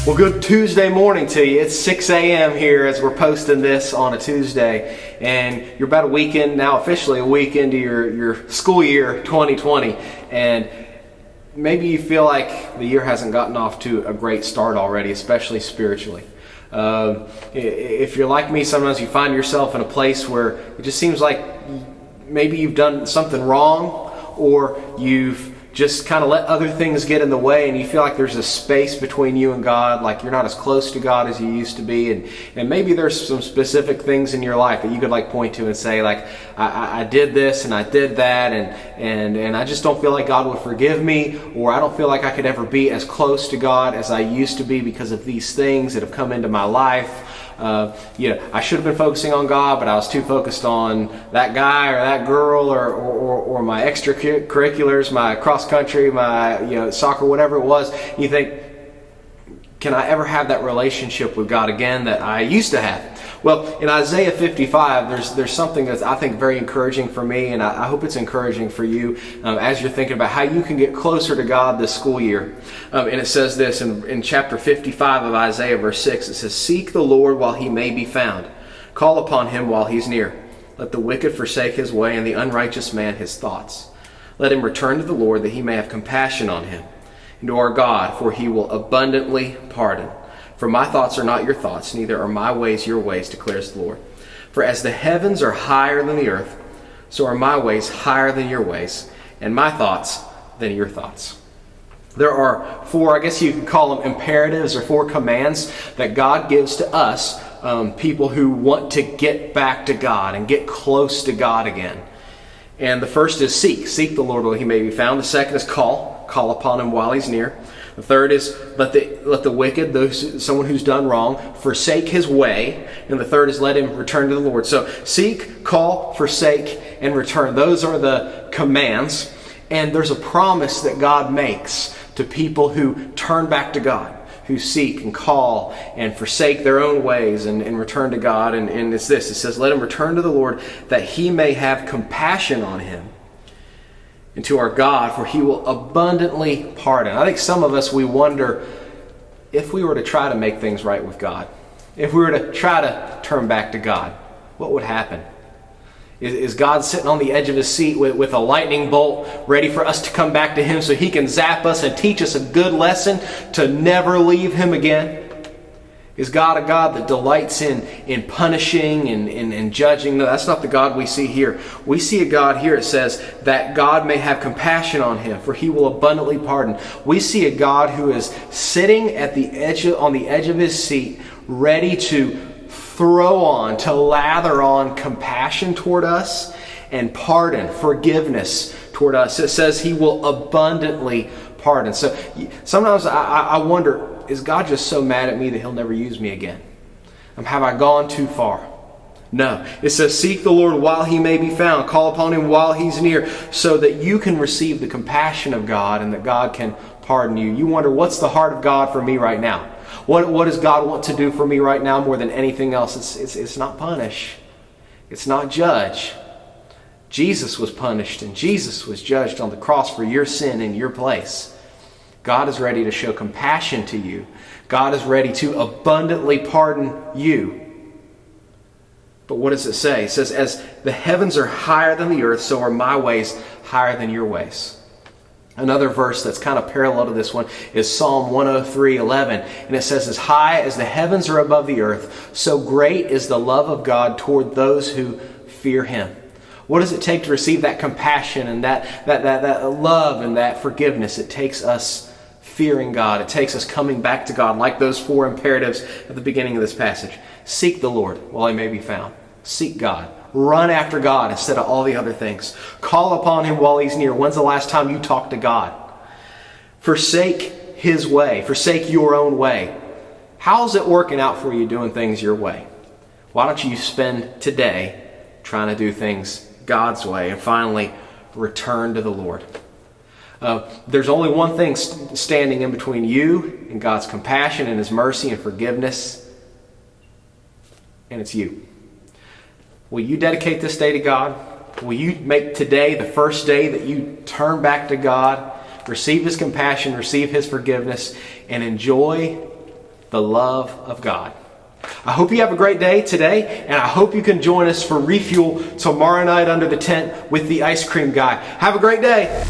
Well, good Tuesday morning to you. It's 6 a.m. here as we're posting this on a Tuesday, and you're about a weekend now, officially a week into your school year 2020, and maybe you feel like the year hasn't gotten off to a great start already, especially spiritually. If you're like me, sometimes you find yourself in a place where it just seems like maybe you've done something wrong, or you've just kind of let other things get in the way, and you feel like there's a space between you and God, like you're not as close to God as you used to be, and maybe there's some specific things in your life that you could like point to and say, like, I did this and I did that, and I just don't feel like God would forgive me, or I don't feel like I could ever be as close to God as I used to be because of these things that have come into my life. I should have been focusing on God, but I was too focused on that guy or that girl or my extracurriculars, my cross country, my soccer, whatever it was. You think, can I ever have that relationship with God again that I used to have? Well, in Isaiah 55, there's something that's, I think, very encouraging for me, and I hope it's encouraging for you as you're thinking about how you can get closer to God this school year. And it says this in chapter 55 of Isaiah, verse 6. It says, "Seek the Lord while he may be found. Call upon him while he's near. Let the wicked forsake his way, and the unrighteous man his thoughts. Let him return to the Lord, that he may have compassion on him, and to our God, for he will abundantly pardon. For my thoughts are not your thoughts, neither are my ways your ways, declares the Lord. For as the heavens are higher than the earth, so are my ways higher than your ways, and my thoughts than your thoughts." There are four, I guess you could call them imperatives, or four commands that God gives to us, people who want to get back to God and get close to God again. And the first is seek. Seek the Lord while he may be found. The second is call. Call upon him while he's near. The third is let the wicked, someone who's done wrong, forsake his way. And the third is let him return to the Lord. So seek, call, forsake, and return. Those are the commands. And there's a promise that God makes to people who turn back to God, who seek and call and forsake their own ways and return to God. And it's this. It says, let him return to the Lord, that he may have compassion on him, and to our God, for he will abundantly pardon. I think some of us, we wonder, if we were to try to make things right with God, if we were to try to turn back to God, what would happen? Is God sitting on the edge of his seat with a lightning bolt ready for us to come back to him so he can zap us and teach us a good lesson to never leave him again? Is God a God that delights in punishing and judging? No, that's not the God we see here. We see a God here, it says, that God may have compassion on him, for he will abundantly pardon. We see a God who is sitting on the edge of his seat, ready to to lather on compassion toward us and pardon, forgiveness toward us. It says he will abundantly pardon. So sometimes I wonder, is God just so mad at me that he'll never use me again? Have I gone too far? No. It says, seek the Lord while he may be found. Call upon him while he's near, so that you can receive the compassion of God and that God can pardon you. You wonder, what's the heart of God for me right now? What does God want to do for me right now more than anything else? It's not punish. It's not judge. Jesus was punished and Jesus was judged on the cross for your sin in your place. God is ready to show compassion to you. God is ready to abundantly pardon you. But what does it say? It says, as the heavens are higher than the earth, so are my ways higher than your ways. Another verse that's kind of parallel to this one is Psalm 103:11. And it says, as high as the heavens are above the earth, so great is the love of God toward those who fear him. What does it take to receive that compassion and that love and that forgiveness? It takes us fearing God. It takes us coming back to God, like those four imperatives at the beginning of this passage. Seek the Lord while he may be found. Seek God. Run after God instead of all the other things. Call upon him while he's near. When's the last time you talked to God? Forsake his way. Forsake your own way. How's it working out for you doing things your way? Why don't you spend today trying to do things God's way and finally return to the Lord? There's only one thing standing in between you and God's compassion and his mercy and forgiveness, and it's you. Will you dedicate this day to God? Will you make today the first day that you turn back to God, receive his compassion, receive his forgiveness, and enjoy the love of God. I hope you have a great day today, and I hope you can join us for Refuel tomorrow night under the tent with the ice cream guy. Have a great day.